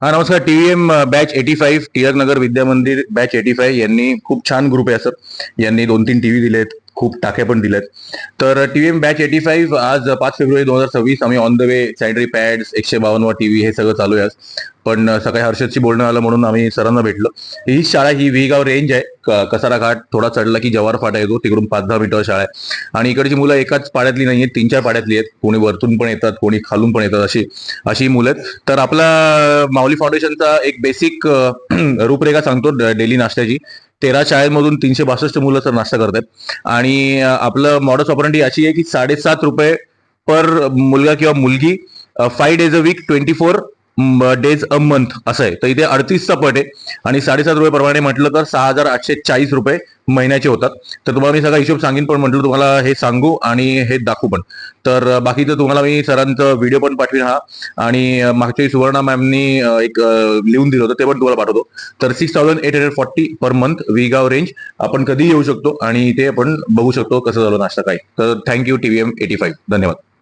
हा नमस्कार. टीव्हीएम बॅच 85 टिळक नगर विद्या मंदिर बॅच 85 यांनी खूप छान ग्रुप आहे सर. यांनी 2-3 टीव्ही दिलेत, खूप टाक्या पण दिल्यात. तर टीव्हीएम बॅच 85 आज 5 फेब्रुवारी 2026 आम्ही on the way sanitary pads 152 TV हे सगळं चालू आहे आज. पण सकाळी हर्षदशी बोलणं आलं म्हणून आम्ही सरांना भेटलो. ही शाळा ही विगाव रेंज आहे. कसारा घाट थोडा चढला की जवार फाटा येतो, तिकडून 5-10 मीटर शाळा आहे. आणि इकडची मुलं एकाच पाड्यातली नाही आहेत, 3-4 पाड्यातली आहेत. कोणी वरतून पण येतात, कोणी खालून पण येतात, अशी अशी मुलं आहेत. तर आपला माऊली फाउंडेशनचा एक बेसिक रूपरेखा सांगतो डेली नाश्त्याची. 13 शाळेमधून 362 मुलं तर नाश्ता करतात. आणि आपलं मॉडस ऑपरेंडी अशी आहे की ₹7.5 पर मुलगा किंवा मुलगी, 5 days a week, 24 days a month असं आहे. तर इथे 38चा पट आहे. आणि ₹7.5 प्रमाणे म्हटलं तर ₹6,840 महिन्याचे होतात. तर तुम्हाला मी सगळा हिशोब सांगेन, पण म्हटलं तुम्हाला हे सांगू आणि हे दाखवू पण. तर बाकीचं तुम्हाला मी सरांचं व्हिडिओ पण पाठवीन हा. आणि मागच्या सुवर्णा मॅमनी एक लिहून दिलं होतं, ते पण तुम्हाला पाठवतो. तर 6,840 पर मंथ विगाव रेंज. आपण कधीही येऊ शकतो आणि इथे आपण बघू शकतो कसं झालं नाश्ता काय. तर थँक्यू टीव्हीएम 85. धन्यवाद.